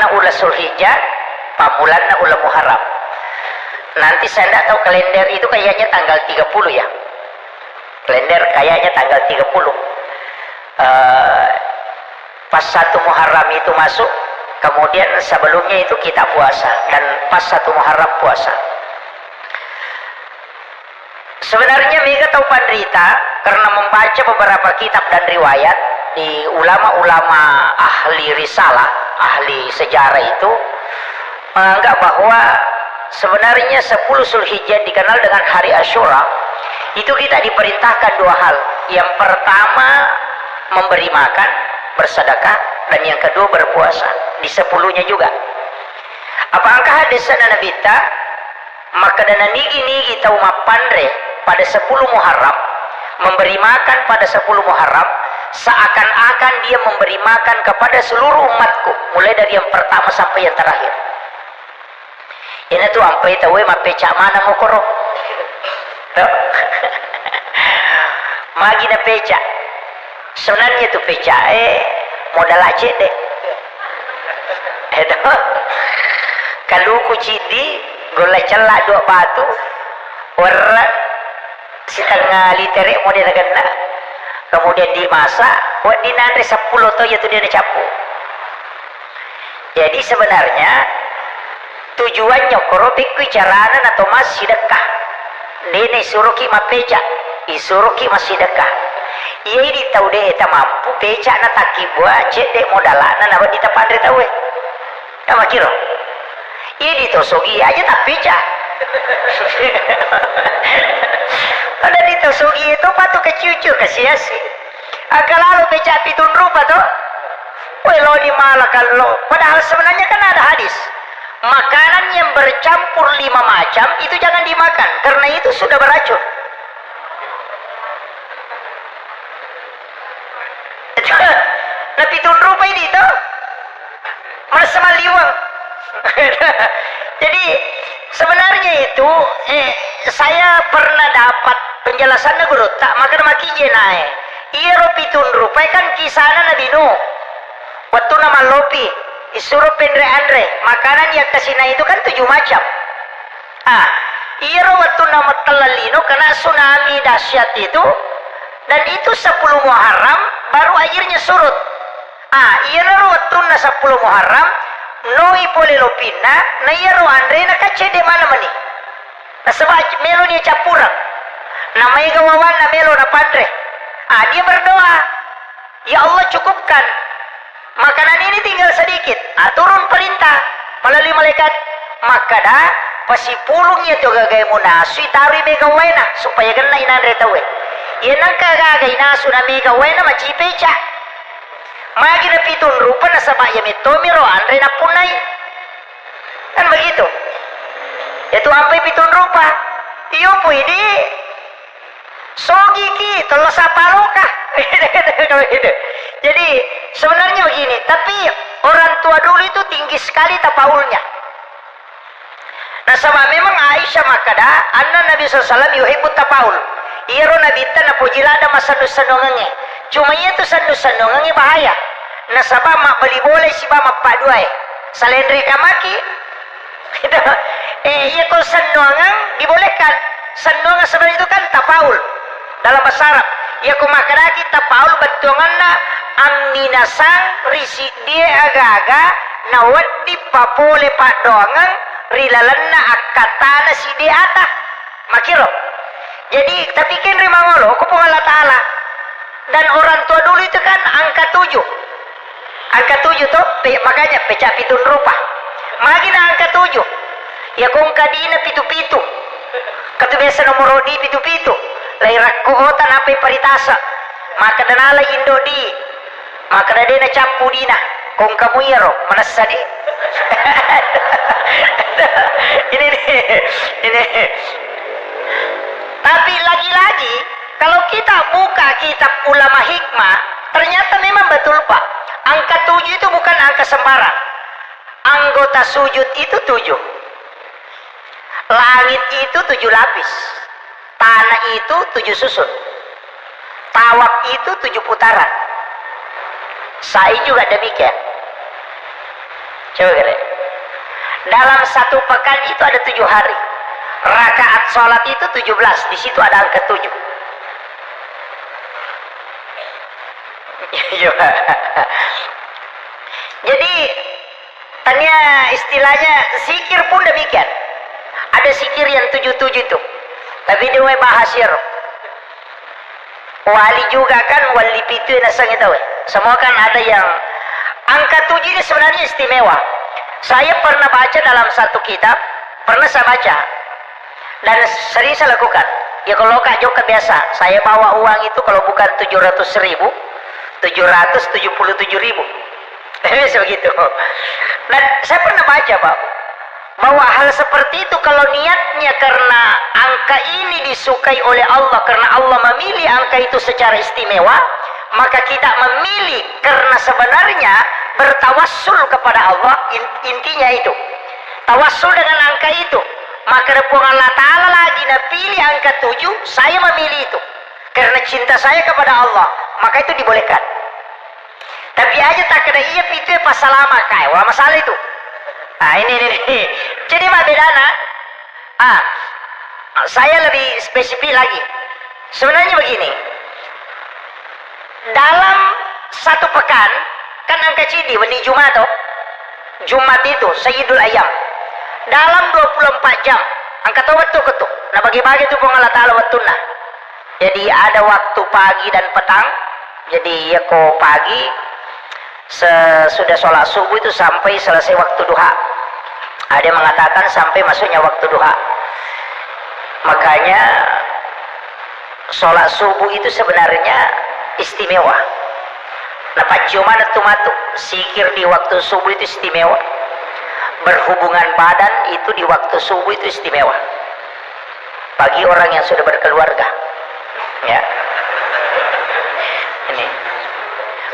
na ulah Zulhijjah, pamulan na ulah Muharram. Nanti saya tidak tahu kalender itu kayaknya tanggal 30 ya. Kalender kayaknya tanggal 30. Pas 1 Muharram itu masuk, kemudian sebelumnya itu kita puasa, dan pas 1 Muharram puasa. Sebenarnya mereka tahu penderita karena membaca beberapa kitab dan riwayat di ulama-ulama ahli risalah, ahli sejarah itu menganggap bahwa sebenarnya 10 Zulhijjah dikenal dengan hari Asyura. Itu kita diperintahkan 2 hal. Yang pertama memberi makan, bersedekah, dan yang kedua berpuasa. Di 10-nya juga. Apakah ada sana nabita maka dana nigi tahu mapandre pada 10 Muharram, memberi makan pada 10 Muharram, seakan-akan dia memberi makan kepada seluruh umatku, mulai dari yang pertama sampai yang terakhir. Ini tuh ampai tahu mapecak mana ngokoro. Magi na pecak. Sebenarnya itu pecak modal aja deh. Itu kalau kucidi golek celak 2 batu warna setengah liter model kena, kemudian dimasak buat dinandre 10 to itu dia capu. Jadi sebenarnya tujuannya korobik kuicaranan atau masih sedekah. Nene suruki mapeja, isuruki masih sedekah. Iya di tahu deh eta mampu peca na taki buat cek dek modalana na di tapandre tahu sama kiro. Iya ditosogi aja tak peca. Ada ditosogi itu patu kecucur kesiasi. Agak lalu peca pitun rupa tuh. Woi lo di malah kalau padahal sebenarnya kan ada hadis. Makanan yang bercampur 5 macam itu jangan dimakan karena itu sudah beracun. Nah pitun rupa ini itu merasa maliwang. Jadi sebenarnya itu saya pernah dapat penjelasannya guru tak makan maki jenai. Iya pitun rupa kan kisahnya Nabi Nuh. Waktu nama lopi isuruh pendre andre makanan yang kesina itu kan 7 macam. Iya waktu nama telalino kena tsunami dahsyat itu, dan itu 10 Muharram baru airnya surut. Iya waktu na 10 Muharram noi pole lopina na iya andre na kace de mana mani. Na sebab melo ni capurang. Namanya gawawan na melo na padre. Dia berdoa, ya Allah cukupkan. Makanan ini tinggal sedikit. Turun perintah melalui malaikat. Maka dah pasi pulungnya tu gagai munasui tari mega waina supaya kena inandre tawe. Ia nangka gagai nasu na mega waina macipeca. Magi na pitun rupa na sabaya mitomiro andre na punai. Kan begitu. Itu ampai pitun rupa. Iyo po ini sogi ki telah sapaloka. Jadi sebenarnya begini, tapi orang tua dulu itu tinggi sekali tapaulnya. Nah sama memang Aisyah makada anna Nabi SAW yuhibut tapaul. Iro Nabi na pujilada masanus-sanungannya. Cuma itu sanus-sanungannya bahaya. Nah sabab mak beli boleh si bamak paduai. Salendri kamaki. Iya kalau sanungan dibolehkan. Sanungan sebenarnya itu kan tapaul dalam bahasa Arab. Ya kumakaraki tapaul betongan na aminasang risi dia aga-aga na wadi papole padongan rilalan na akatana si dia ata makiro. Jadi tapi kan rimangolo ko pong Allah Ta'ala, dan orang tua dulu itu kan angka 7 tuh makanya pecah pitun rupa magina angka 7 ya kung kadina pitu-pitu katu biasa nomor di pitu-pitu lai rakkootan apay paritasa maka danala indo di maka na capu dina kung kamuyaro manasa di ini tapi lagi-lagi kalau kita buka kitab ulama hikmah ternyata memang betul Pak, angka 7 itu bukan angka sembarang. Anggota sujud itu 7, langit itu 7 lapis, tanah itu 7 susun, tawaf itu 7 putaran, sa'i juga demikian. Coba kira. Dalam satu pekan itu ada 7 hari. Rakaat sholat itu 17. Di situ ada angka 7. Jadi tanya istilahnya zikir pun demikian. Ada zikir yang 77 itu. Tapi dia bahas ya. Wali juga kan, wali itu yang nasang itu. Semua kan ada yang angka 7 ini sebenarnya istimewa. Saya pernah baca dalam satu kitab, pernah saya baca dan sering saya lakukan. Ya kalau Kak Joka biasa, saya bawa uang itu kalau bukan 700.000, 777.000. Biasa begitu. Dan saya pernah baca Pak, bahwa hal seperti itu kalau niatnya karena angka ini disukai oleh Allah, karena Allah memilih angka itu secara istimewa, maka kita memilih karena sebenarnya bertawassul kepada Allah. Intinya itu tawassul dengan angka itu. Maka Allah Ta'ala lagi pilih angka 7. Saya memilih itu karena cinta saya kepada Allah, maka itu dibolehkan. Tapi aja tak kena iya itu pasal lama kayak wah masalah itu. Nah ini. Jadi mah bedana. Saya lebih spesifik lagi. Sebenarnya begini. Dalam satu pekan kan angka cidi di Jumat tuh. Jumat itu Sayyidul Ayyam. Dalam 24 jam angka tahu betul ketu. Nah bagi-bagi itu Allah Ta'ala waktuna. Jadi ada waktu pagi dan petang. Jadi ya kok pagi sesudah sholat subuh itu sampai selesai waktu duha. Ada yang mengatakan sampai masuknya waktu duha. Makanya sholat subuh itu sebenarnya istimewa. Nah paciuman itu matu sikir di waktu subuh itu istimewa. Berhubungan badan itu di waktu subuh itu istimewa bagi orang yang sudah berkeluarga, ya. Ini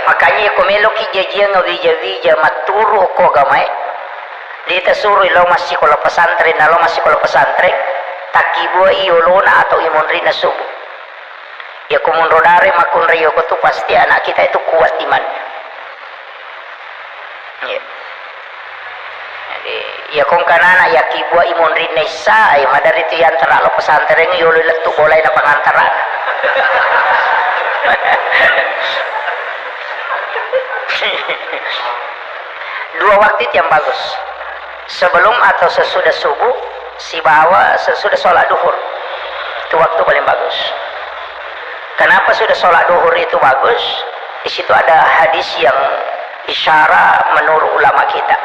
makanya komelo kijajia ngawija-wija maturu ko gamay dita suruh lo masih kalau pesantren, lo masih kalau pesantren takibua iolona atau imunri na subuh ya kumun rodare makun rayo ko tu pasti anak kita itu kuat imannya, ya. Ya kong kanana ya kibua imun rinesa ay madar itu yang terlalu pesantren yolo letu boleh na pengantaran. Dua waktu itu yang bagus, sebelum atau sesudah subuh, si bawa sesudah sholat duhur, itu waktu paling bagus. Kenapa sudah sholat duhur itu bagus? Di situ ada hadis yang isyarat menurut ulama kita.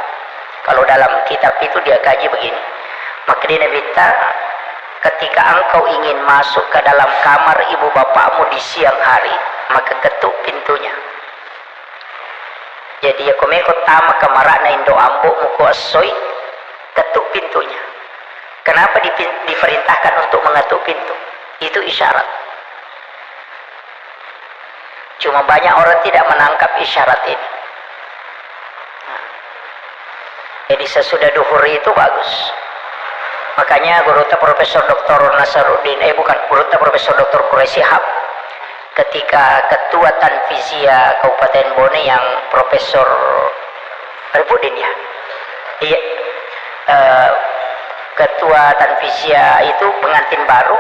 Kalau dalam kitab itu dia kaji begini, maka dia minta ketika engkau ingin masuk ke dalam kamar ibu bapakmu di siang hari, maka ketuk pintunya. Jadi ya komeko tama kamarak na indo ambo muko asoy, ketuk pintunya. Kenapa diperintahkan untuk mengetuk pintu? Itu isyarat. Cuma banyak orang tidak menangkap isyarat ini. Jadi sesudah duhur itu bagus. Makanya guruta Profesor Dr. Nasaruddin, guruta Profesor Dr. Quraisy Shihab, ketika ketua Tanfizia Kabupaten Bone yang Profesor Ribudin ya, iya, ketua Tanfizia itu pengantin baru,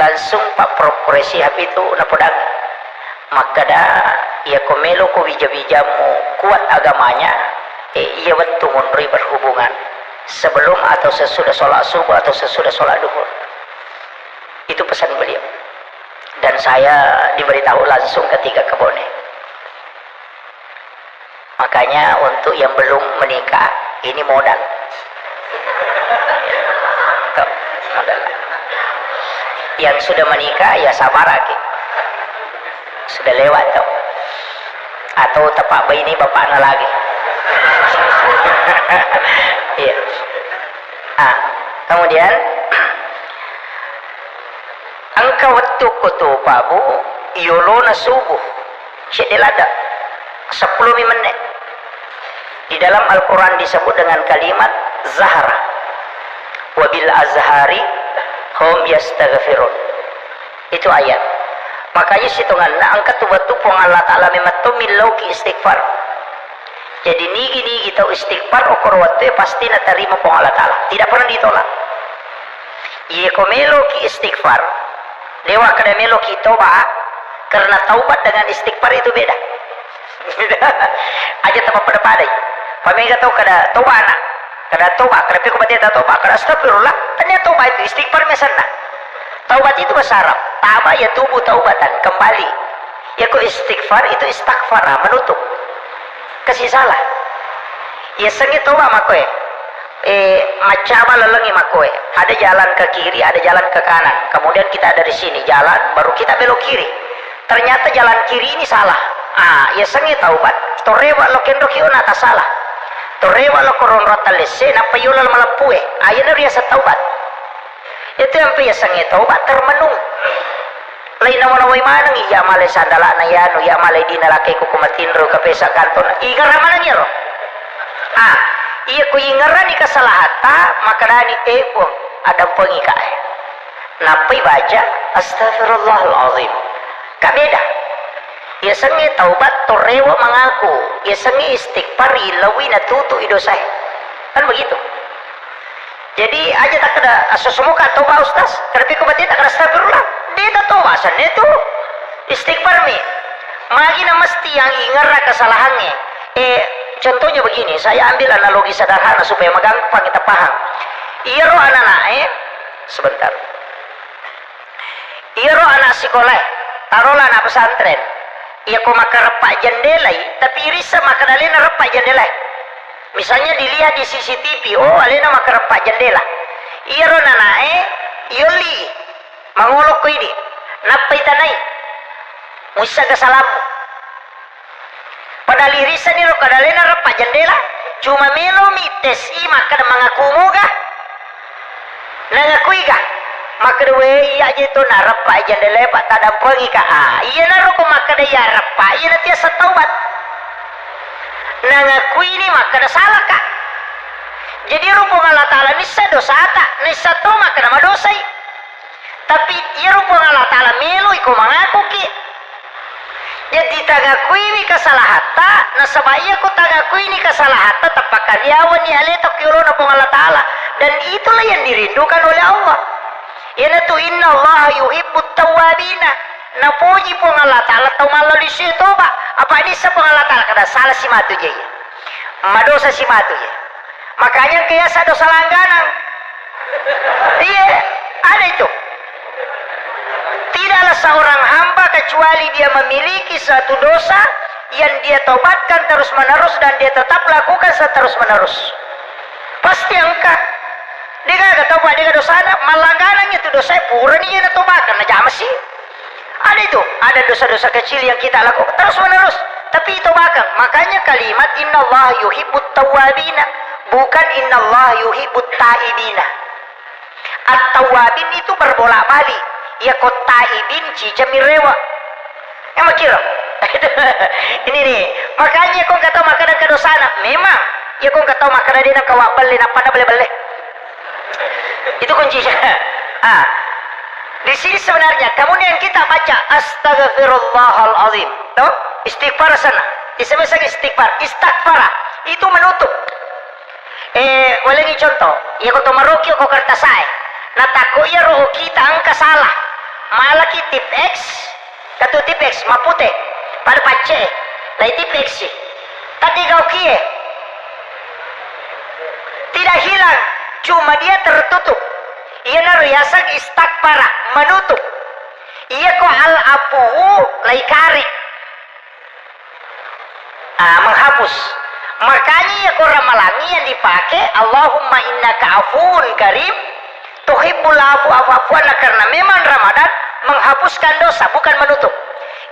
langsung Pak Prof Quraisy Shihab itu napodang, maka dah ia komelo ko bija-bijamu kuat agamanya. Ia waktu munri berhubungan sebelum atau sesudah sholat subuh atau sesudah sholat duhur. Itu pesan beliau. Dan saya diberitahu langsung ketika ke Bone. Makanya untuk yang belum menikah, ini modal. Tuh, modal. Yang sudah menikah ya sabar lagi. Sudah lewat tuh. Atau tepak bayi ini bapaknya lagi. Iya. Kemudian angka waktu kutu babu iolona subuh sedelada 10 menit. Di dalam Al-Quran disebut dengan kalimat zahra. Wabil azhari hum yastaghfirun. Itu ayat. Makanya situngan angka tu batu pong Allah Ta'ala mematumin lauki istighfar. Jadi nigi tahu istighfar okor waktu pasti na terima pong Allah Ta'ala, tidak pernah ditolak. Iya ko melo ki istighfar dewa kada melo ki toba, karena taubat dengan istighfar itu beda. Aja tempat pada padai pamega tahu kada toba anak kada toba kada piko bateta toba kada astagfirullah tanya toba itu istighfar mesana. Taubat itu bahasa Arab taba ya tubuh taubatan kembali. Ya ko istighfar itu istighfara menutup kasih salah. Ya sengi toba makoe macam lelengi makoe, ada jalan ke kiri ada jalan ke kanan, kemudian kita ada di sini jalan baru kita belok kiri, ternyata jalan kiri ini salah. Ya sengi taubat torewa lo kendo kiona ta salah torewa lo koron rota lesse nampai yola malampue ayana riasa taubat itu yang ya sengi taubat termenung lain nawan-nawai manang iya male sandala na yano iya male dinalake kukumatindro kapesa kanton igara manang yaro iya ku ingarani kasalahata makadani epong adam pengikae napai baca astagfirullahalazim kabeda. Ya sengi taubat torewa mengaku, ya sengi istighfar ilawi natutu idosai, kan begitu. Jadi aja tak ada sesemuka toba ustaz, tapi kubati tak ada astagfirullah, dia tak toba asan itu istighfar mi. Magi na mesti yang ingat kesalahannya. Contohnya begini, saya ambil analogi sederhana supaya magampang kita paham. Iro anak sebentar. Iro anak sekolah, taruhlah anak pesantren. Ia ko makarepak jendela tapi irisa makadalena repak jendela. Misalnya dilihat di CCTV, oh alena makarepak jendela. Ia ro nanae yoli mangolok ko ini. Napai tanai. Musa gasalamu. Padahal irisa ni ro kadalena repak jendela, cuma melo mites i makada mengaku moga. Nangakui ga? Makada we iya aja itu narapa jendela pak tadam pengi ka iya naruh ko makada ya rapa iya nanti setaubat nangakui ini makada salah kak. Jadi rupa Allah Ta'ala nisa dosa tak nisa to makada madosai tapi iya rupa Allah Ta'ala melu iko mengaku ki. Jadi tagakui ini kesalahata nasabaya ko tagakui ini kesalahata tapakaliawan ni aletok yolo na pong Allah Ta'ala dan itulah yang dirindukan oleh Allah. Yana tu inna Allah yuhibbut tawabina. Napuji pong Allah Ta'ala tau malu di situ ba. Apa ini sa pong Allah Ta'ala kada salah si matu je. Madosa si matu je. Makanya kaya sa dosa langganan. Iya, ada itu. Tidaklah seorang hamba kecuali dia memiliki satu dosa yang dia tobatkan terus menerus dan dia tetap lakukan terus menerus. Pasti angkat. Dia gak tahu pak dia dosa ada malangganan itu dosa pura nih yang tobakan na jama sih ada itu ada dosa-dosa kecil yang kita lakukan terus menerus tapi itu bahkan makanya kalimat innallaha yuhibbut tawwabina bukan innallaha yuhibbut taibina. At-tawwabin itu berbolak-balik ya kok taibin cicamirewa emang kira ini nih makanya kau kata makanan kedosana memang ya kau kata makanan dia nak kawak balik apa dah boleh itu kuncinya. Di sini sebenarnya kemudian kita baca astagfirullahalazim toh istighfar sana disebut istighfar istighfara itu menutup ulangi contoh ya kau maroki kau kertasai natako ya roh kita angka salah malaki tip X katu tip X mapute pada pace lai tip X sih tadi kau kie tidak hilang cuma dia tertutup. Ia nariasak istakfara menutup. Ia ko al apu lai kare. Menghapus. Makanya ia ko ramalangi yang dipakai Allahumma innaka afuun karim tuhibbul afwa karena memang Ramadan menghapuskan dosa bukan menutup.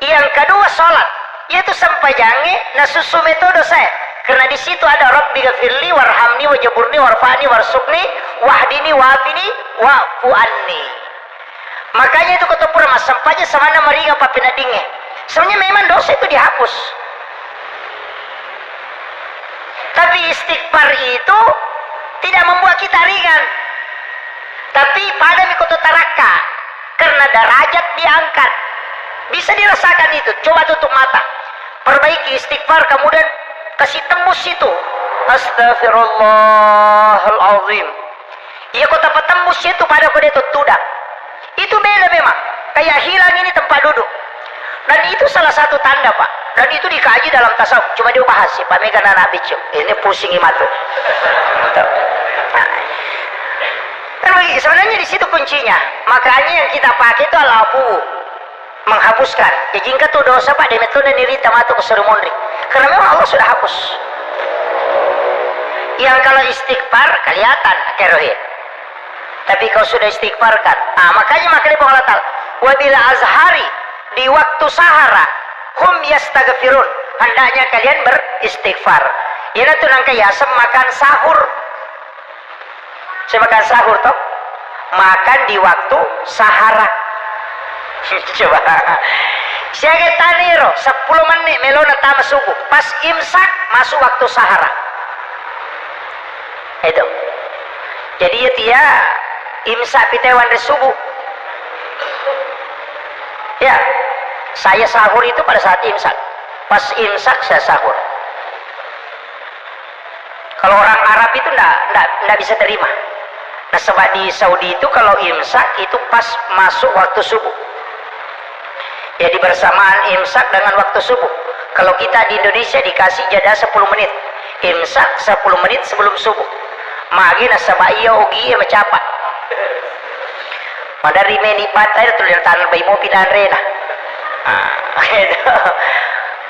Yang kedua salat yaitu sampai jange nasusu metode saya. Karena di situ ada Rabbi ghafirli warhamni wajaburni warfani warsukni wahdini wafini wa'fu anni. Makanya itu ketempur mas sampainya semana meringa papinadingnya. Sebenarnya memang dosa itu dihapus. Tapi istighfar itu tidak membuat kita ringan. Tapi pada mikoto taraka karena derajat diangkat. Bisa dirasakan itu. Coba tutup mata. Perbaiki istighfar kemudian kasih tembus itu. Astaghfirullahalazim. Iya kau dapat tembus itu pada kode itu tudak. Itu beda memang. Kayak hilang ini tempat duduk. Dan itu salah satu tanda, Pak. Dan itu dikaji dalam tasawuf. Cuma dia bahas sih, Pak Megan anak bicu. Ini pusing imatu. Nah, sebenarnya di situ kuncinya. Makanya yang kita pakai itu al-afu, menghapuskan. Ya jingka tuh dosa, Pak, di metode nirita matu ke serumondri. Karena memang Allah sudah hapus. Yang kalau istighfar kelihatan kerohir. Tapi kau sudah istighfarkan. Makanya di penghalatal. Wabila azhari, di waktu sahara, hum yastaghfirun, hendaknya kalian beristighfar. Ini tuh nangka yasem makan sahur. Saya makan sahur toh, makan di waktu sahara. Coba saya taniro 10 menit melona tama subuh, pas imsak masuk waktu sahara. Itu jadi ya tia imsak pitewan dari subuh. Ya, saya sahur itu pada saat imsak. Pas imsak saya sahur. Kalau orang Arab itu nggak bisa terima. Nah, sebab di Saudi itu kalau imsak itu pas masuk waktu subuh. Jadi bersamaan imsak dengan waktu subuh. Kalau kita di Indonesia dikasih jeda 10 menit. Imsak 10 menit sebelum subuh. Magi nasabah iya ugi mecapak. Madari meni patai itu lihat tanah bayi mobil dan rena.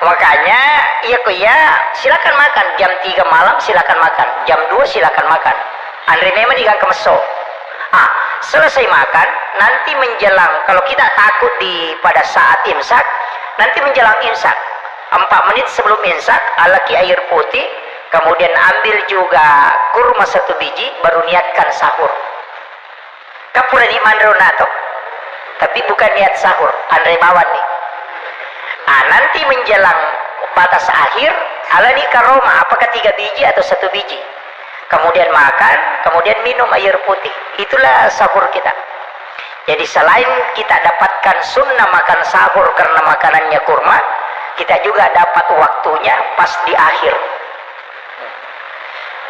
Makanya iya silakan makan jam 3 malam, silakan makan jam 2, silakan makan. Andre memang ikan kemeso. Selesai makan nanti menjelang, kalau kita takut pada saat imsak, nanti menjelang imsak 4 menit sebelum imsak alaki air putih, kemudian ambil juga kurma 1 biji, baru niatkan sahur. Kapurani mandronato, tapi bukan niat sahur, Andre Mawan nih. Nanti menjelang batas akhir, alani karoma, apakah 3 biji atau 1 biji. Kemudian makan, kemudian minum air putih. Itulah sahur kita. Jadi selain kita dapatkan sunnah makan sahur karena makanannya kurma, kita juga dapat waktunya pas di akhir.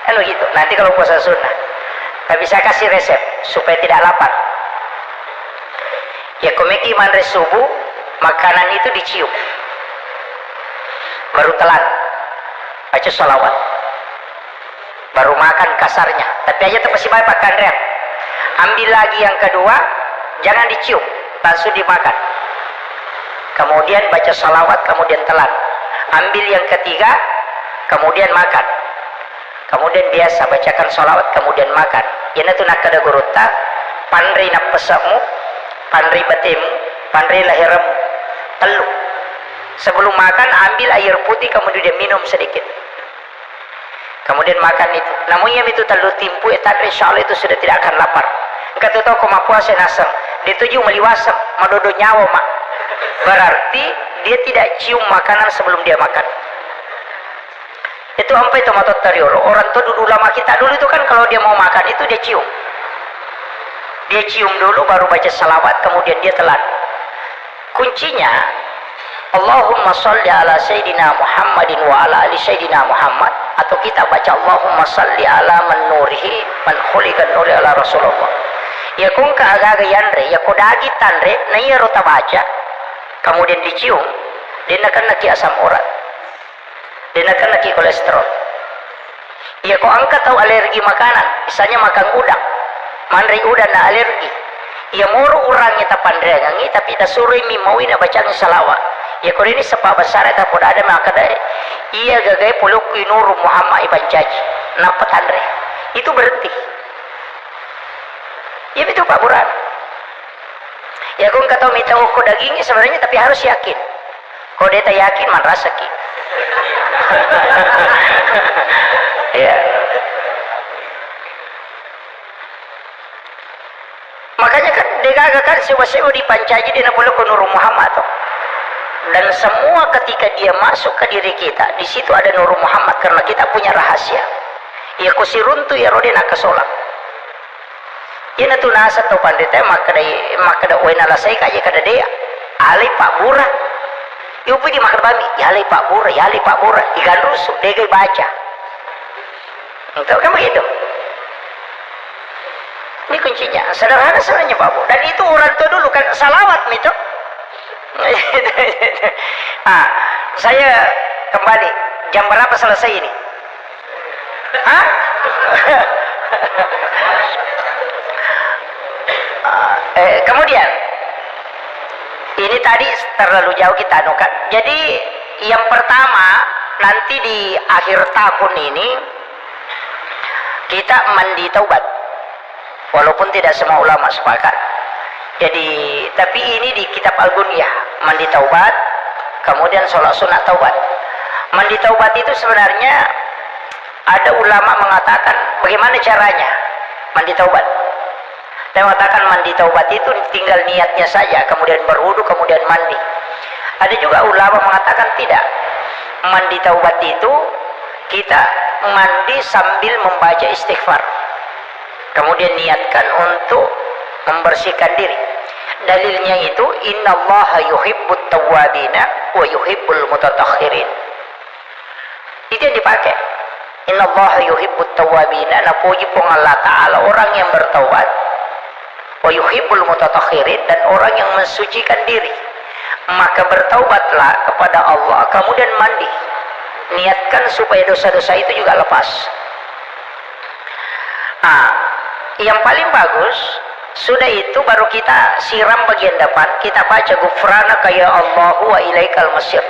Kalau gitu, nanti kalau puasa sunnah. Tapi saya kasih resep supaya tidak lapar. Ya komeki manre subuh, makanan itu dicium. Baru telan, baca sholawat. Baru makan kasarnya. Tapi aja terpesi baik Pak Kandrian. Ambil lagi yang kedua, jangan dicium, langsung dimakan. Kemudian baca sholawat, kemudian telan. Ambil yang ketiga, kemudian makan. Kemudian biasa bacakan sholawat, kemudian makan. Yana tu nak kada gurutta, pandri nak pesamu, pandri batemu, pandri lahiramu, telu. Sebelum makan ambil air putih, kemudian minum sedikit. Kemudian makan itu. Namanya itu telu timpu, etadre insyaallah itu sudah tidak akan lapar. Kata tahu kau puasa nasam, dituju meliwasam, madodo nyawa mak. Berarti dia tidak cium makanan sebelum dia makan. Itu sampai tomato tariolo. Orang tua dulu lama kita dulu itu kan kalau dia mau makan itu dia cium. Dia cium dulu baru baca salawat, kemudian dia telan. Kuncinya Allahumma sholli ala Sayyidina Muhammadin wa ala ali Sayyidina Muhammad, atau kita baca Allahumma sholli ala man nurihi man khuliqan nuri ala Rasulullah. Ya kung kaagaga yanre, ya kodagi tanre, na iya rota baca, kemudian dicium, dia akan naki asam urat, dia akan naki kolesterol. Ya kau angkat tahu alergi makanan, misalnya makan udang, manri udang na alergi. Ya moro orangnya tapandrengangi, tapi tak suruh mi mau ina bacaan salawat. Ya kau ini sepak besar tak pada ada makadai. Iya gagai puluk Nur Muhammad Ibn Jaji, nampak andre. Itu berhenti. Ya itu Pak Buran. Ya kau kata minta ukur dagingnya sebenarnya, tapi harus yakin. Kau dia tak yakin man rasa ki. Ya. Makanya kan degagakan sewa-sewa di Pancaji di Napolo Nur Muhammad tuh. Dan semua ketika dia masuk ke diri kita, di situ ada Nur Muhammad karena kita punya rahasia. Ya kusiruntu ya rodena kesolak. Ya natu nasa to pandita makada wena lasai kaje kada dia. Ali Pak Burah. Yupi di makan bami, yali Pak Bura, ikan rusuk, degai baca. Tahu kan begitu? Ini kuncinya, sederhana sebenarnya Pak Bu. Dan itu orang tua dulu kan salawat itu. Nah, saya kembali. Jam berapa selesai ini? Hah? Kemudian ini tadi terlalu jauh kita anukan. Jadi yang pertama nanti di akhir tahun ini kita mandi taubat, walaupun tidak semua ulama sepakat. Jadi tapi ini di kitab Al-Bunyah, mandi taubat, kemudian sholat sunat taubat. Mandi taubat itu sebenarnya ada ulama mengatakan bagaimana caranya mandi taubat. Dan mengatakan mandi taubat itu tinggal niatnya saja, kemudian berwudu, kemudian mandi. Ada juga ulama mengatakan tidak. Mandi taubat itu kita mandi sambil membaca istighfar. Kemudian niatkan untuk membersihkan diri. Dalilnya itu innallaha yuhibbut tawwabina wa yuhibbul mutatahhirin. Itu yang dipakai. Innallaha yuhibbut tawwabina, na puji pun Allah Ta'ala orang yang bertaubat, wa yuhibbul mutatahhirin, dan orang yang mensucikan diri. Maka bertaubatlah kepada Allah, kemudian mandi. Niatkan supaya dosa-dosa itu juga lepas. Nah, yang paling bagus sudah itu baru kita siram bagian depan, kita baca gufranaka ya Allahu wa ilaikal masir.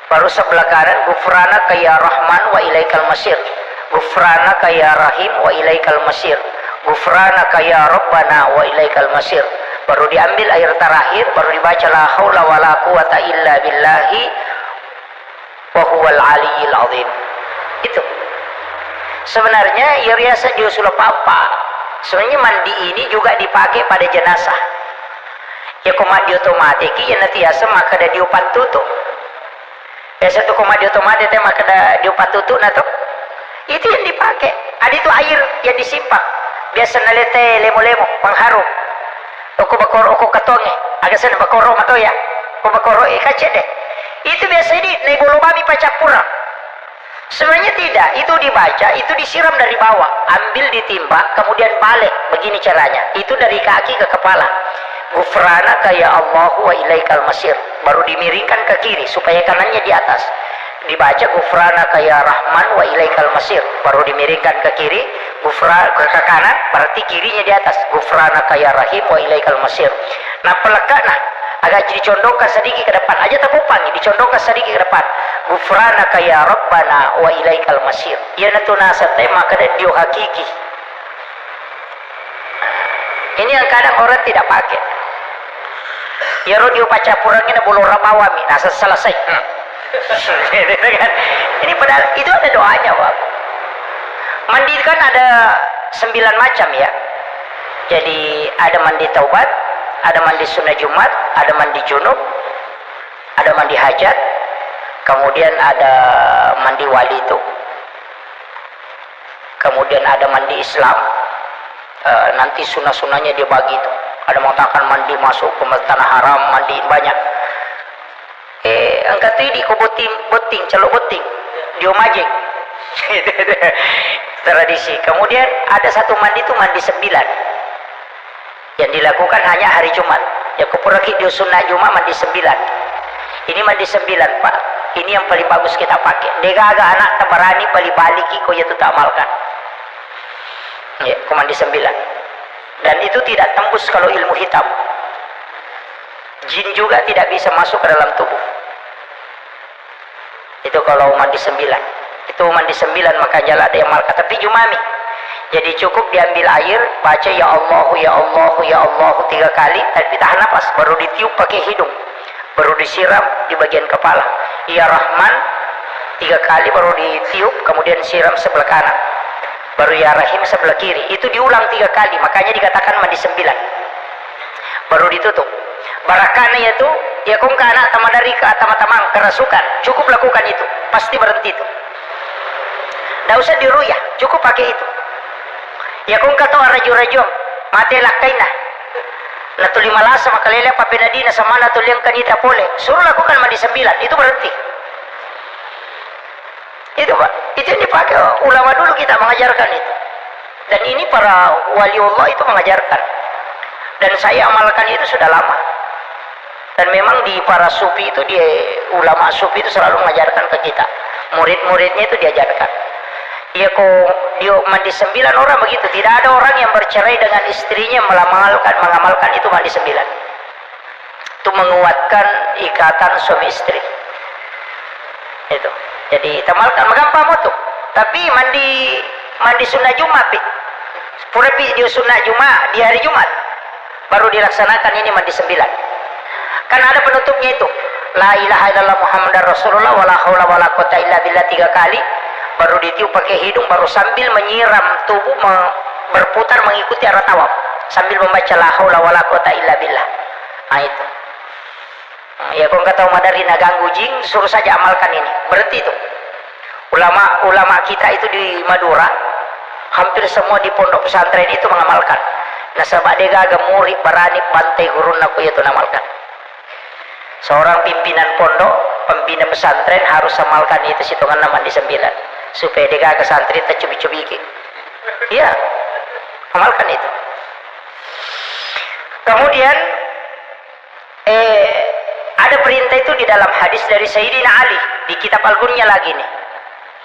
Baru sebelah kanan gufranaka ya Rahman wa ilaikal masir, gufranaka ya Rahim wa ilaikal masir, gufranaka ya Rabbana wa ilaikal masir. Baru diambil air terakhir, baru dibaca la haula wala quwata illa billahi wa huwal aliyyil azim. Itu sebenarnya ya riasa diusul papa. Sebenarnya mandi ini juga dipakai pada jenazah. Ya komadi otomatis ya nanti asa maka ada diupat tutup. Biasa tuh komadi otomatis teh maka ada diupat tutup na tuh. Itu yang dipakai. Ada itu air yang disimpan. Biasa nalete lemo-lemo pengharum. Oku bakoro oku katonge. Agak sana bakoro mato ya. Oku bakoro kace deh. Itu biasa ini nebolo bami pacapura. Sebenarnya tidak, itu dibaca, itu disiram dari bawah, ambil ditimba, kemudian balik. Begini caranya, itu dari kaki ke kepala. Gufranaka ya Allahu wa ilaikal masir. Baru dimiringkan ke kiri supaya kanannya di atas. Dibaca gufranaka ya Rahman wa ilaikal masir. Baru dimiringkan ke kiri, ke kanan, berarti kirinya di atas. Gufranaka ya Rahim wa ilaikal masir. Nah, pelekat agak dicondongkan sedikit ke depan aja terpupang, dicondongkan sedikit ke depan. Gufranaka ya Rabbana wa ilaikal masir. Ya natuna tema kada dio hakiki. Ini yang kadang orang tidak pakai. Ya ro dio paca purangnya bulu ramawami. Nah selesai. Ini padahal itu ada doanya, Pak. Mandi kan ada 9 macam ya. Jadi ada mandi taubat, ada mandi sunnah Jumat, ada mandi junub, ada mandi hajat, kemudian ada mandi wali itu, kemudian ada mandi Islam. Nanti sunnah-sunnahnya dia bagi itu. Ada mengatakan mandi masuk ke tanah haram, mandi banyak. Angkat ini ko boting, celuk boting, dia majeng. Tradisi. Kemudian ada satu mandi itu mandi 9. Yang dilakukan hanya hari Jumat. Ya kupuraki di sunnah Jumat mandi 9. Ini mandi 9 Pak. Ini yang paling bagus kita pakai. Dega agak anak tabarani balik-baliki ko ya tu tak amalkan. Ya, ku mandi 9. Dan itu tidak tembus kalau ilmu hitam. Jin juga tidak bisa masuk ke dalam tubuh. Itu kalau mandi 9. Itu mandi 9 maka jalan ada yang malaikat. Tapi Jumami. Jadi cukup diambil air, baca ya Allah, ya Allah, ya Allah 3 kali, tapi tahan nafas, baru ditiup pakai hidung, baru disiram di bagian kepala. Ya Rahman 3 kali baru ditiup, kemudian siram sebelah kanan. Baru ya Rahim sebelah kiri. Itu diulang 3 kali, makanya dikatakan mandi 9. Baru ditutup. Barakana itu ya kung kana tamadari ke atama-tamang kerasukan. Cukup lakukan itu, pasti berhenti itu. Tidak usah diruyah, cukup pakai itu. Ya kung kato rajum-rajum mati lakaina Natul 15 sama kalele apa penadina sama natul yang kanita pole. Suruh lakukan mandi 9, itu berhenti. Itu Pak, itu yang dipakai ulama dulu kita mengajarkan itu. Dan ini para wali Allah itu mengajarkan. Dan saya amalkan itu sudah lama. Dan memang di para sufi itu, dia ulama sufi itu selalu mengajarkan ke kita. Murid-muridnya itu diajarkan. Ya kok dia mandi 9 orang begitu. Tidak ada orang yang bercerai dengan istrinya mengamalkan itu mandi 9. Itu menguatkan ikatan suami istri. Itu. Jadi tamalkan gampang tuh. Tapi mandi sunnah Jumat, pura dia sunnah Jumat di hari Jumat baru dilaksanakan ini mandi 9. Kan ada penutupnya itu. La ilaha illallah Muhammadar Rasulullah wala haula wala quwata illa billah 3 kali. Baru ditiup pakai hidung, baru sambil menyiram tubuh berputar mengikuti arah tawaf sambil membaca la haula wala quwata illa billah. Nah itu. Ya kalau nggak tahu madarina ganggu jing, suruh saja amalkan ini. Berhenti itu. Ulama kita itu di Madura, hampir semua di pondok pesantren itu mengamalkan. Nah sebab dia gagah murid berani bantai gurun aku itu mengamalkan. Seorang pimpinan pondok, pembina pesantren harus amalkan itu hitungan mandi 9 supaya dia gagah santri tak cubi-cubi. Iya, amalkan itu. Kemudian ada perintah itu di dalam hadis dari Sayyidina Ali di kitab Al-Ghunyah lagi nih.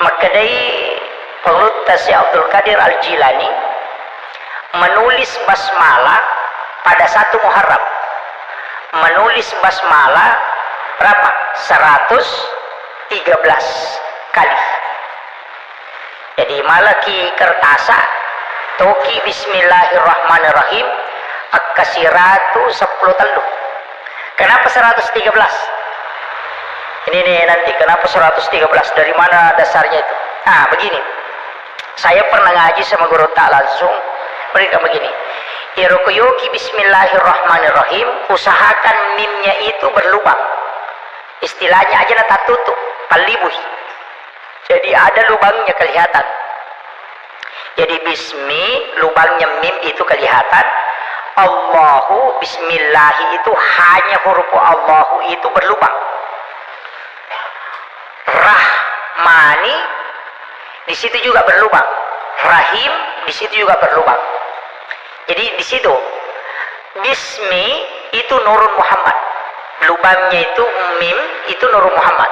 Maka dari Pengurus Tasya Abdul Qadir Al-Jilani menulis basmalah pada 1 Muharram. Menulis basmalah berapa? 113 kali. Jadi malaki kertasa toki bismillahirrahmanirrahim akasiratu 10 telu. Kenapa 113? Ini nih nanti kenapa 113, dari mana dasarnya itu? Nah begini, saya pernah ngaji sama guru tak langsung, mereka begini, Irokoyoki bismillahirrahmanirrahim, usahakan mimnya itu berlubang, istilahnya aja nata tutup, palibuh, jadi ada lubangnya kelihatan. Jadi bismi, lubangnya mim itu kelihatan. Allahu, bismillahi itu hanya huruf Allahu itu berlubang. Rahmani di situ juga berlubang. Rahim di situ juga berlubang. Jadi di situ bismi itu Nurun Muhammad. Lubangnya itu mim itu Nurun Muhammad.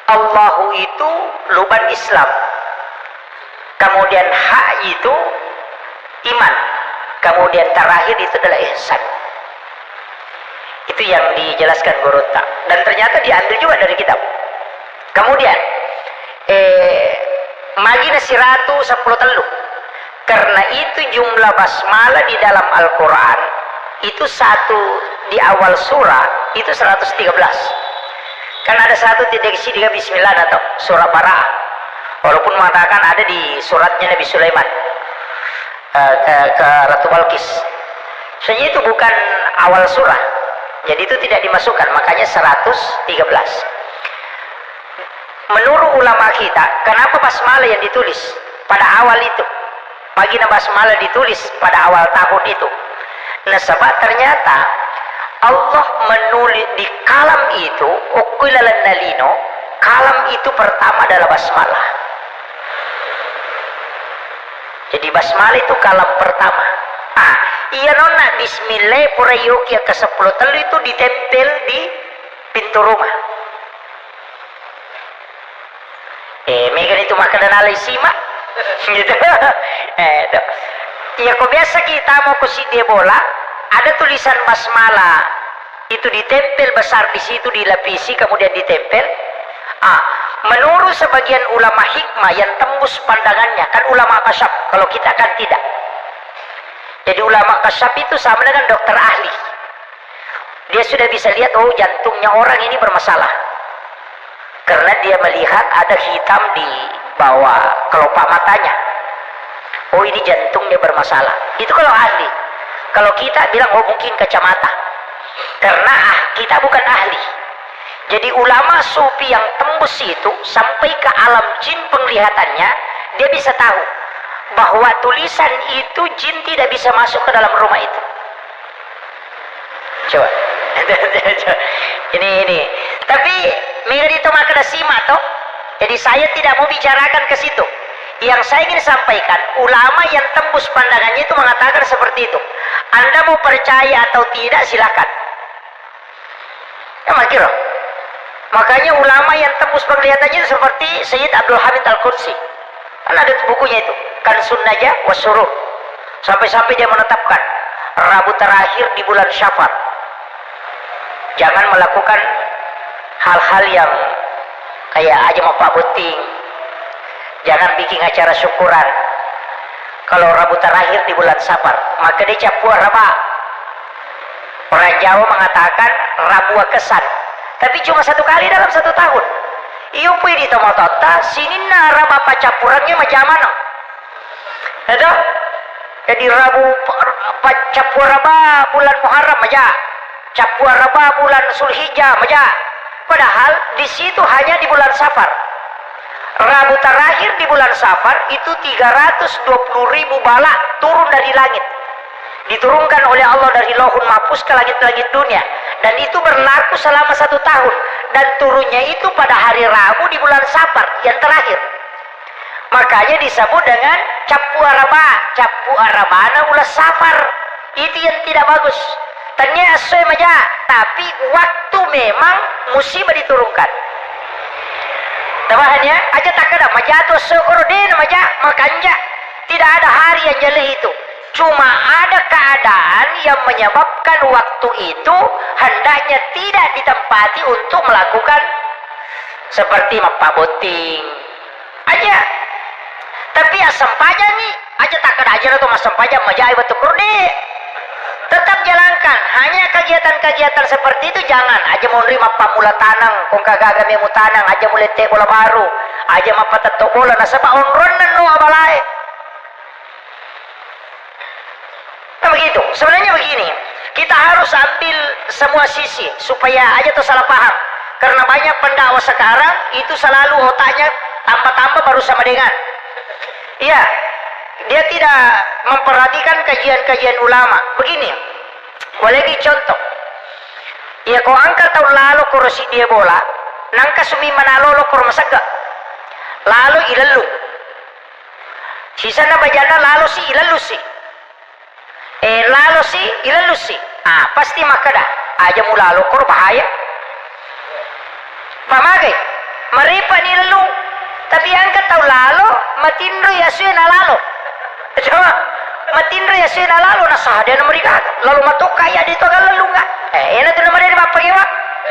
Allahu itu lubang Islam. Kemudian ha itu iman. Kemudian terakhir itu adalah ihsan. Itu yang dijelaskan guru tak. Dan ternyata diambil juga dari kitab. Kemudian magina siratu 10 telu. Karena itu jumlah basmalah di dalam Al-Quran itu satu di awal surah itu 113. Kan ada satu titik sidiga bismillah atau surah Bara'ah. Walaupun mengatakan ada di suratnya Nabi Sulaiman ke Ratu Balkis. Sebenarnya itu bukan awal surah. Jadi itu tidak dimasukkan, makanya 113. Menurut ulama kita, kenapa basmalah yang ditulis pada awal itu? Magina basmalah ditulis pada awal tahun itu. Nah, sebab ternyata Allah menulis di kalam itu, uqilalan nalino, kalam itu pertama adalah basmalah. Jadi basmalah itu kalam pertama. Iya nona bismillah pura yoki ke 10 telu itu ditempel di pintu rumah. Megan itu makanan alai simak gitu. Ya kok biasa kita mau ke dia bola ada tulisan basmalah itu ditempel besar di situ, dilapisi kemudian ditempel. Menurut sebagian ulama hikmah yang tembus pandangannya, kan ulama kasyaf, kalau kita kan tidak. Jadi ulama kasyaf itu sama dengan dokter ahli. Dia sudah bisa lihat, oh jantungnya orang ini bermasalah. Karena dia melihat ada hitam di bawah kelopak matanya. Oh ini jantungnya bermasalah. Itu kalau ahli. Kalau kita bilang, oh mungkin kacamata. Karena kita bukan ahli. Jadi ulama sufi yang tembus itu sampai ke alam jin penglihatannya, dia bisa tahu bahwa tulisan itu jin tidak bisa masuk ke dalam rumah itu. Coba. ini. Tapi minggu itu maka simak toh. Jadi saya tidak mau bicarakan ke situ. Yang saya ingin sampaikan, ulama yang tembus pandangannya itu mengatakan seperti itu. Anda mau percaya atau tidak silakan. Ya makanya. Makanya ulama yang tembus penglihatannya itu seperti Sayyid Abdul Hamid Al-Qudsi. Kan ada bukunya itu, Kan Sunnajah Wasyurur. Sampai-sampai dia menetapkan Rabu terakhir di bulan Syafar. Jangan melakukan hal-hal yang kayak aja mau Pak Buting. Jangan bikin acara syukuran. Kalau Rabu terakhir di bulan Safar, maka dia capua raba. Orang Jawa mengatakan Rabu kesan. Tapi cuma satu kali dalam satu tahun. Iyo pun di tomotota sini nara bapak capurangnya macam mana? Ada? Jadi Rabu capuraba bulan Muharram aja, capuraba bulan Zulhijjah aja. Padahal di situ hanya di bulan Safar. Rabu terakhir di bulan Safar itu 320.000 bala turun dari langit. Diturunkan oleh Allah dari Lauhul Mahfuz ke langit-langit dunia, dan itu berlaku selama 1 tahun, dan turunnya itu pada hari Rabu di bulan Safar yang terakhir. Makanya disebut dengan capu arabana ulas Safar. Itu yang tidak bagus. Tanya asoy maja, tapi waktu memang musibah diturunkan. Tabahannya aja tak ada maja tu sekorodin maja makanja. Tidak ada hari yang jelek itu. Cuma ada keadaan yang menyebabkan waktu itu hendaknya tidak ditempati untuk melakukan seperti Pak Boting aja. Tapi asam pajak nih aja tak ada aja atau asam pajak majai batu kurde. Tetap jalankan. Hanya kegiatan-kegiatan seperti itu jangan. Aja mau nerima pamula tanang, kong kagak mau tanang, aja mulai teh bola baru, aja mau patat bola nasaba onron no abalai. Nah begitu. Sebenarnya begini, kita harus ambil semua sisi supaya aja tuh salah paham. Karena banyak pendakwa sekarang itu selalu otaknya tambah-tambah baru sama dengan. Iya, dia tidak memperhatikan kajian-kajian ulama. Begini, boleh contoh. Ya kau angkat tahun lalu kursi dia bola, nangka sumi manalo kor masaga. Lalu ilalu. Sisa na bajana lalu si ilalu si. Lalu si ilalu si. Pasti makada. Aja mulalo kor bahaya. Pamagay, maripa ni lalu. Tapi angkat tahun lalu, matindro yasuy na lalo. Coba, matindro yasuy na lalo, nasa dia na mereka. Lalu matok kaya dito ka lalu nga. Ena tu naman din mapagiwa.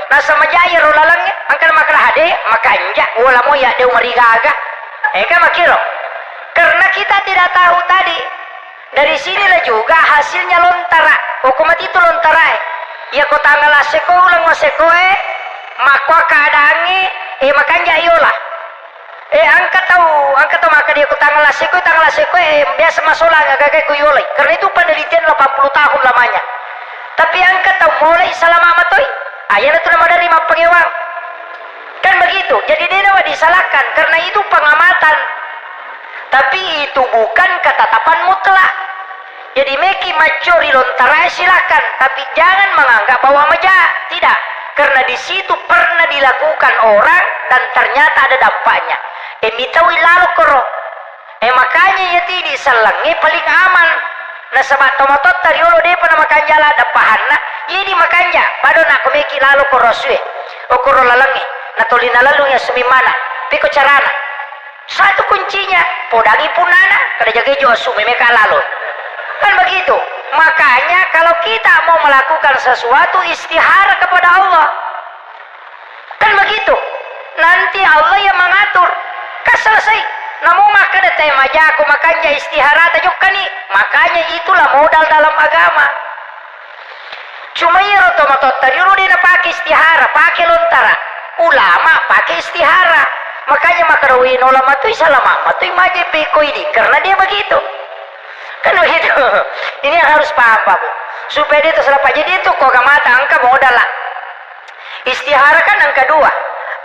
Nasa majaya ro lalangnya. Angkat makala hade, makanja. Wala mo ya deu marigaga. Kan makiro. Karena kita tidak tahu tadi. Dari sinilah juga hasilnya lontara. Hukumat itu lontara. Ya ko tanggal aseko ulang waseko makwa kaadaangi makanja iyola. Angkat tahu maka dia tanggal aseko biasa masalah ngagagay kuyolay. Karena itu penelitian 80 tahun lamanya. Tapi angkat tahu mulai selama amatoy. Ayan itu nama dari mapangewang. Kan begitu. Jadi dia nawa disalahkan karena itu pengamatan. Tapi itu bukan ketetapan mutlak. Jadi meki macuri lontara silakan, tapi jangan menganggap bahwa meja tidak. Karena di situ pernah dilakukan orang dan ternyata ada dampaknya. Mitawi lalu koro. Makanya ya di salangi paling aman. Nah sebab tomatot tariolo dia pernah makan jala dapahan na. Jadi makanya pada nak kumeki lalu koro suwe. Koro lalangi. Natolina lalu ya sumimana. Piko carana. Satu kuncinya podangi punana. Kada jaga jo sume meka lalu. Kan begitu. Makanya kalau kita mau melakukan sesuatu istihara kepada Allah. Kan begitu. Nanti Allah yang mengatur. Kan selesai. Namun maka ada tema jago makanya istihara tajuk kani. Makanya itulah modal dalam agama. Cuma ya rotomatot tadi lu dia pakai istihara, pakai lontara. Ulama pakai istihara. Makanya makarawin ulama tu salama, tu maje peko ini karena dia begitu. Kan begitu. Ini yang harus paham Pak Bu. Supaya dia terserap aja dia tuh kok mata angka modal lah. Istihara kan angka 2.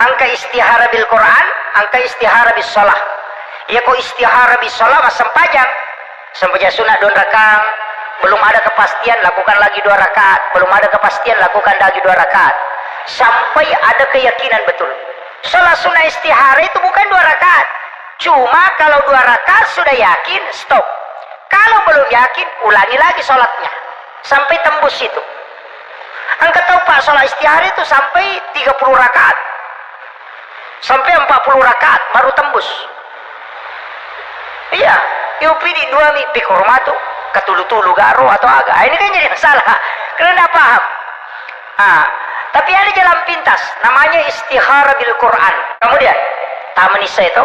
Angka istihara bil Quran, angka istihara bis shalah. Ya kok istihara bis shalah mas sempajang. Sempajang sunat don rakang, belum ada kepastian, lakukan lagi 2 rakaat, belum ada kepastian, lakukan lagi 2 rakaat, sampai ada keyakinan betul. Sholat sunnah istihara itu bukan 2 rakaat, cuma kalau 2 rakaat sudah yakin, stop. Kalau belum yakin, ulangi lagi sholatnya sampai tembus itu. Engkau tahu Pak, sholat istihara itu sampai 30 rakaat, sampai 40 rakaat baru tembus. Iya, yupi di 2 mi pikormatu ketulu-tulu garo atau agak. Ini kan jadi masalah karena tidak paham. Tapi ada jalan pintas, namanya istihara bil Quran. Kemudian taman isya itu,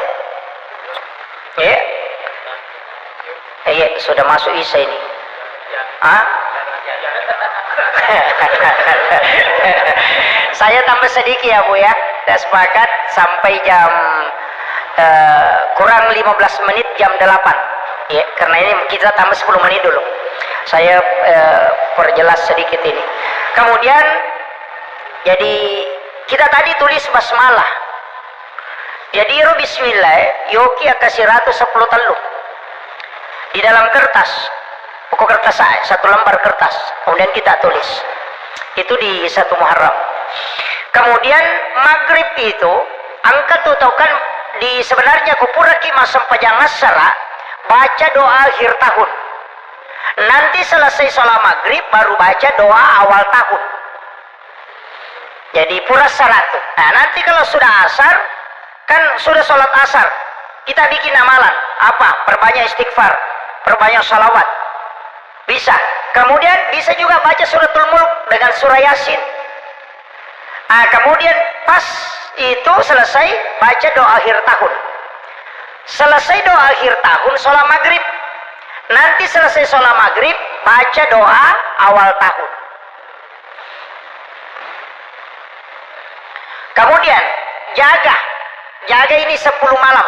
sudah masuk isya ini. Saya tambah sedikit ya Bu ya, kita sepakat sampai jam kurang 15 menit, jam 8 ya, karena ini kita tambah 10 menit dulu. Saya perjelas sedikit ini. Kemudian jadi kita tadi tulis basmalah, jadi bismillah yoki kasih 10 telu di dalam kertas, buku kertas satu lembar kertas, kemudian kita tulis itu di 1 Muharram. Kemudian maghrib itu angkat tuh kan di sebenarnya kupuraki masam pajang asara baca doa akhir tahun, nanti selesai sholat maghrib baru baca doa awal tahun, jadi pura 100. Nah nanti kalau sudah asar, kan sudah sholat asar, kita bikin amalan apa, perbanyak istighfar, perbanyak salawat, bisa. Kemudian bisa juga baca suratul mulk dengan surah yasin. Kemudian pas itu selesai baca doa akhir tahun, selesai doa akhir tahun sholat maghrib, nanti selesai sholat maghrib baca doa awal tahun. Kemudian jaga ini 10 malam,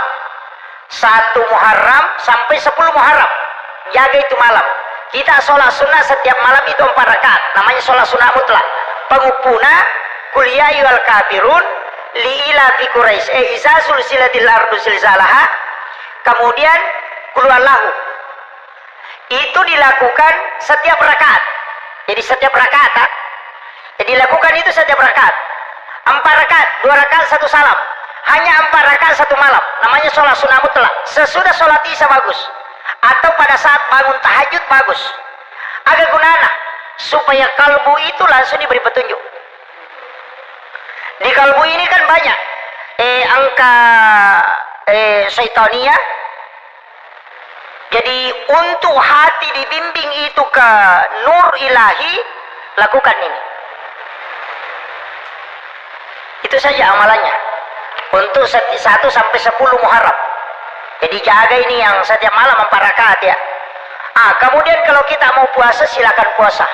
1 Muharram sampai 10 Muharram, jaga itu malam. Kita sholat sunnah setiap malam itu 4 rakaat, namanya sholat sunnah mutlak. Pengupuna kuliah wal kafirun liila fi Quraisy iza sulsilatil ardu silsalaha. Kemudian kulwallahu itu dilakukan setiap rakaat, jadi setiap rakaat jadi lakukan itu setiap rakaat, 4 rakaat, 2 rakaat 1 salam, hanya 4 rakaat 1 malam, namanya sholat sunnah mutlak. Sesudah sholat isya bagus, atau pada saat bangun tahajud bagus. Agak gunana supaya kalbu itu langsung diberi petunjuk. Di kalbu ini kan banyak angka syaitania. Jadi untuk hati dibimbing itu ke nur ilahi, lakukan ini. Itu saja amalannya untuk 1 sampai 10 Muharram. Jadi jaga ini yang setiap malam 4 rakaat ya. Kemudian kalau kita mau puasa silakan puasa.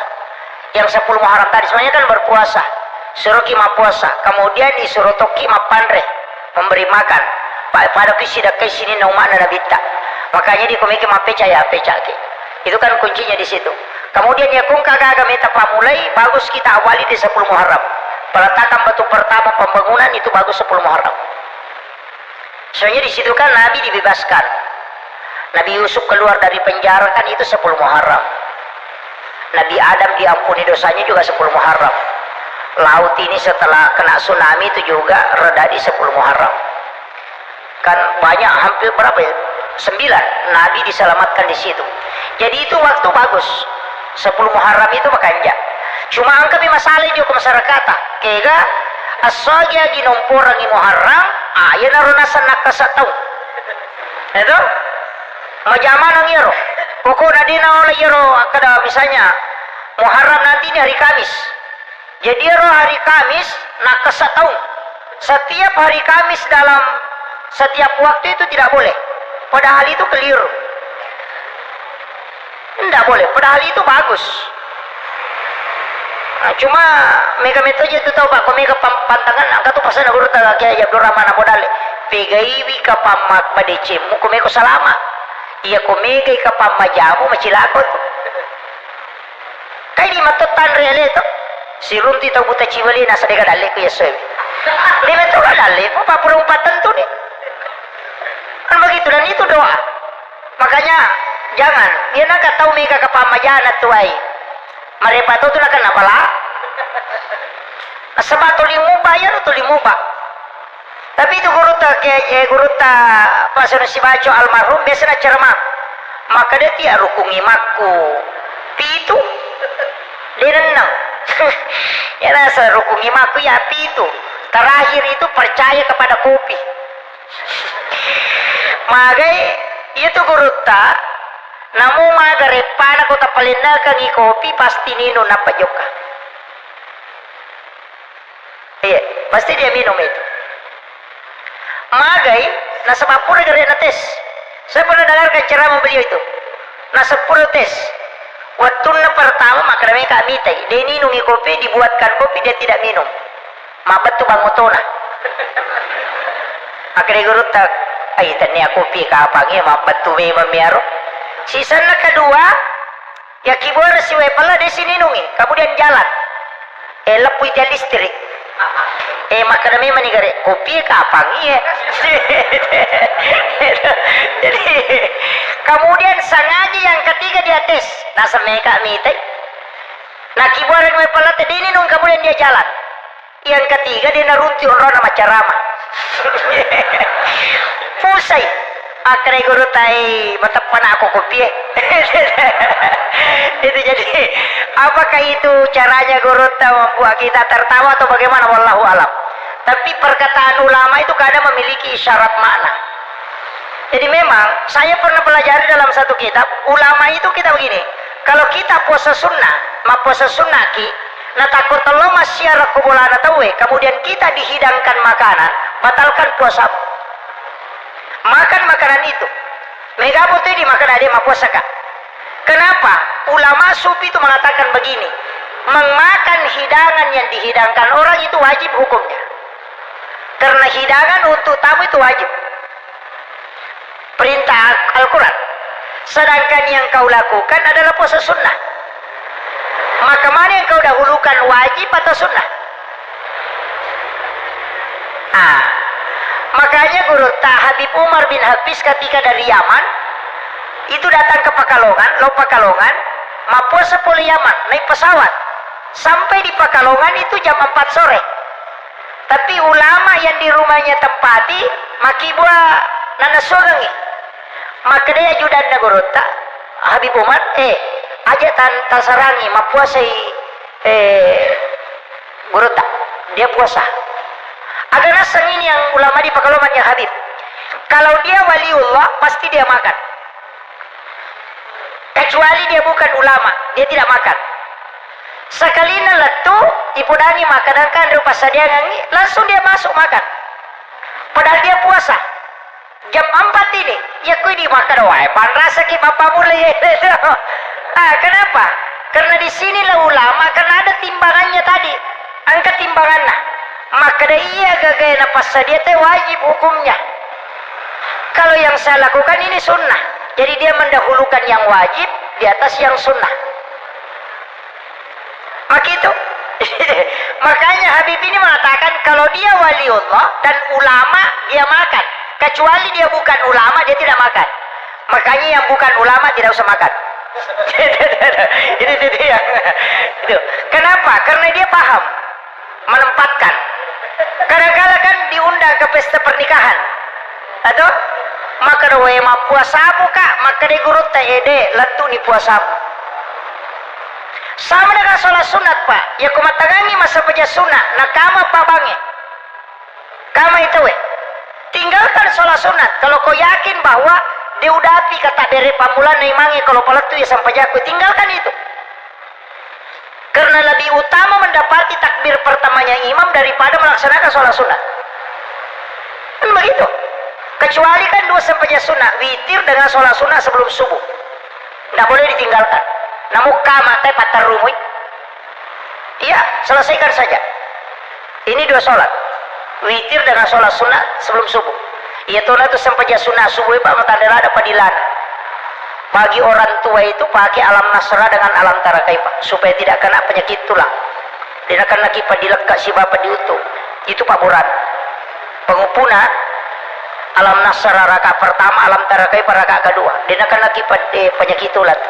Yang 10 Muharram tadi semuanya kan berpuasa. Suruh kima puasa. Kemudian disuruh toki ma pandre, memberi makan. Pada kisi dak sini naumana nabita. Makanya di komiki ma peca ya peca ke. Itu kan kuncinya di situ. Kemudian ya kung kagak meta pamulai bagus kita awali di 10 Muharram. Peletakan batu pertama pembangunan itu bagus 10 Muharram. Soalnya di situ kan Nabi dibebaskan, Nabi Yusuf keluar dari penjara kan itu 10 Muharram. Nabi Adam diampuni dosanya juga 10 Muharram. Laut ini setelah kena tsunami itu juga reda di 10 Muharram. Kan banyak, hampir berapa ya? 9 Nabi diselamatkan di situ. Jadi itu waktu bagus 10 Muharram itu makanya. Cuma angka masalah di masyarakat kega asaja ginomporangi Muharram ya naruna sanak kasatau itu majama nang yero pokok nadina oleh yero kada misalnya Muharram nanti ini hari Kamis, jadi yero hari Kamis nak kasatau setiap hari Kamis dalam setiap waktu itu tidak boleh, padahal itu keliru, tidak boleh, padahal itu bagus. Cuma mega metoje itu tahu Pak, ko mega pantangan angka tu pasal guru ta kaya Abdul Rahman Abodale pegaiwi ka pamak madece mu ko mega salama iya ko mega ka pamajamu macilakot kay di matutan reale to sirunti ta buta ciwali nasa dega dale ko yeso di meto ka dale po papurumpatan to ni kan begitu, dan itu doa. Makanya Jangan. Dia nak tahu mega kapamajana tuai. Marepa tu nak kenapa lah? Sebab tu limuba ya tu limuba. Tapi itu guru Pak Sanusi Baco almarhum biasa ceramah. Maka dia tiada rukungi maku. Pi itu dia renang. Ya rasa rukungi maku ya pi itu. Terakhir itu percaya kepada kopi. Magai itu guru tak. Namun magare pana ko tapalina kang kopi pasti nino napa joka. Iya, pasti dia minum itu. Magai na sabapura gare na tes. Saya pernah dengarkan ceramah beliau itu. Na 10 tes. Waktu na pertama maka kami tai. Dia minum kopi, dibuatkan kopi dia tidak minum. Mabat tu bang motona. Akhirnya guru tak. Ay tanya kopi kapangi mabat tu memang miaro. Sisa na kedua, ya kibora si wepala di sini nungi, kemudian jalan. Lepuy dia listrik. Maka demi manigare kopi kapang iya. Jadi kemudian sengaja yang ketiga dia tes. Nah semeka mite. Nah kibora ni wepala di ini nung kemudian dia jalan. Yang ketiga dia narunti orang nama ceramah. Pusai. Akhirnya guru tai bertepan aku kopi. Itu jadi apakah itu caranya guru tahu membuat kita tertawa atau bagaimana wallahu alam. Tapi perkataan ulama itu kadang memiliki isyarat makna. Jadi memang saya pernah pelajari dalam satu kitab ulama itu kita begini. Kalau kita puasa sunnah, puasa sunnah ki, nah takut telo masyarakat kubulan atau kemudian kita dihidangkan makanan, batalkan puasa. Makan makanan itu mega putih dimakan ada ma puasa kak. Kenapa? Ulama sufi itu mengatakan begini, memakan hidangan yang dihidangkan orang itu wajib hukumnya, karena hidangan untuk tamu itu wajib, perintah Al-Quran. Sedangkan yang kau lakukan adalah puasa sunnah. Maka mana yang kau dahulukan, wajib atau sunnah? Makanya guru Habib Umar bin Hafiz ketika dari Yaman itu datang ke Pekalongan, Pekalongan, puasa pula Yaman, naik pesawat sampai di Pekalongan itu jam 4 sore. Tapi ulama yang di rumahnya tempati maki buah nana sogangi. Maka dia ajudan guru Habib Umar aja tan sarangi puasai guru dia puasa. Ada rasa ini yang ulama di Pekalongan yang Habib. Kalau dia waliullah pasti dia makan. Kecuali dia bukan ulama, dia tidak makan. Sekali naletu ipudani makanan kan rupa sadia ngangi, langsung dia masuk makan. Padahal dia puasa. Jam 4 ini, ya kui dimakan wae. Pan rasa ki bapak mulai. Kenapa? Karena di sinilah ulama, karena ada timbangannya tadi. Angkat timbangannya. Maka dia gagana pas dia teh wajib hukumnya. Kalau yang saya lakukan ini sunnah, jadi dia mendahulukan yang wajib di atas yang sunnah. Maka itu makanya Habib ini mengatakan kalau dia waliullah dan ulama dia makan, kecuali dia bukan ulama dia tidak makan. Makanya yang bukan ulama tidak usah makan. Itu dia. Kenapa? Karena dia paham menempatkan. Kadang-kadang kan diundang ke pesta pernikahan, atau maka doa puasamu kak, maka di guru ede letu ni puasamu. Sama dengan sholat sunat pak, ya kumatagangi masa peja sunat, nakama pabange, kama itu tinggalkan sholat sunat. Kalau kau yakin bahwa diudapi kata bere pamulan naimangi kalau paletu ya sampai jago, tinggalkan itu. Karena lebih utama mendapati takbir pertamanya imam daripada melaksanakan sholat sunnah. Kan begitu. Kecuali kan 2 sampainya sunnah, witir dengan sholat sunnah sebelum subuh. Tidak boleh ditinggalkan. Namun kamate patar rumui. Iya, selesaikan saja. Ini 2 sholat. Witir dengan sholat sunnah sebelum subuh. Iya tuh itu sampainya sunnah subuh pak matandela ada padilana. Bagi orang tua itu pakai alam nasra dengan alam tarakai pak, supaya tidak kena penyakit tulang. Tidak kena kipa dilekak si bapak diutuh. Itu pak buran. Pengupuna Alam nasara rakaat pertama, alam tara kaifa rakaat kedua. Dinakan lagi penyakit ulat.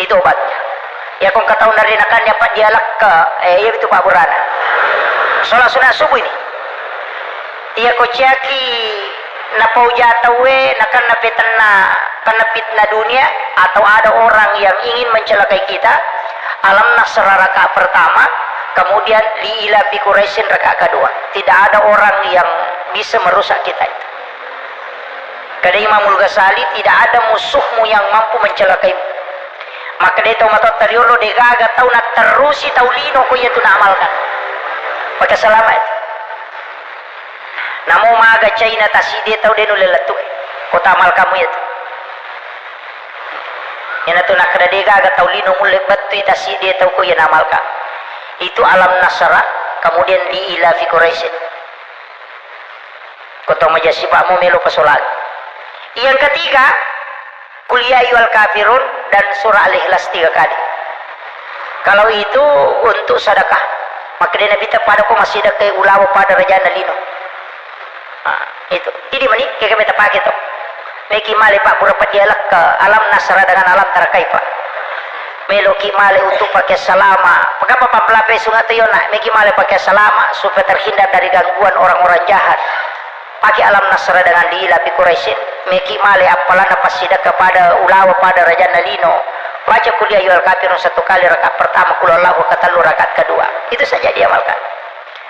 Itu obatnya. Ya kung kataon na rin akan niya dialak ka, itu Pak Burana. Sholat sunat subuh ini. Iya ko ciyaki napaujatawe nakan napitan na kanapit na dunia atau ada orang yang ingin mencelakai kita. Alam nasara rakaat pertama, kemudian liila bi Quraisyin rakaat kedua. Tidak ada orang yang bisa merusak kita itu. Kata Imamul Ghazali, tidak ada musuhmu yang mampu mencelakaimu. Maka dia tahu mata teriolo de gaga tahu nak terusi tahu lino ko itu nak amalkan. Maka selamat. Namo maga China tasi dia tahu dia nulelatu. Kota amal kamu itu. Yang itu nak kada de gaga tahu lino mulai batu tasi dia tahu ko yang amalkan. Itu alam nasara, kemudian liila fi Quraisyin. Kota majasibamu melo pasolat. Yang ketiga, kuliah yual kafirun dan surah Al-Ikhlas 3 kali. Kalau itu untuk sedekah, maka dia Nabi pada ko masih ada ke ulawa pada raja Nalino. Itu. Jadi mani kayak kami pakai tu. Meki male Pak Burapat dialak ke alam nasara dengan alam tarakaipa. Meloki male untuk pakai salama. Pagapa pampelape sungat tu nak meki male pakai salama supaya terhindar dari gangguan orang-orang jahat. Pakai alam nasara dengan liila bi Quraisyin. Meki male apalan apa sidak kepada ulawa pada raja Nalino. Baca kuliah yual kafirun 1 kali rakaat pertama, kulallahu katalu rakaat kedua. Itu saja diamalkan.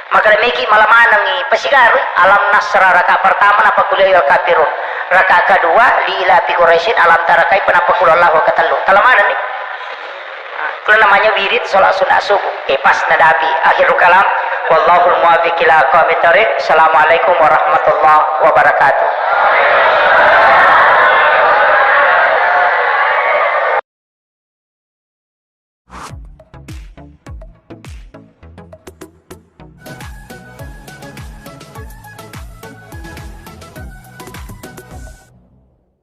Maka meki malam manangi pasigar alam nasara rakaat pertama napa kuliah yual kafirun. Rakaat kedua liila bi Quraisyin alam tarakai penapa kulallahu katalu. Talamanan ni. Kalau namanya wirid salat sunat subuh. Pas nadabi akhirul kalam. Wallahul muwaffiq ila aqwamit thoriq. Assalamualaikum warahmatullahi wabarakatuh.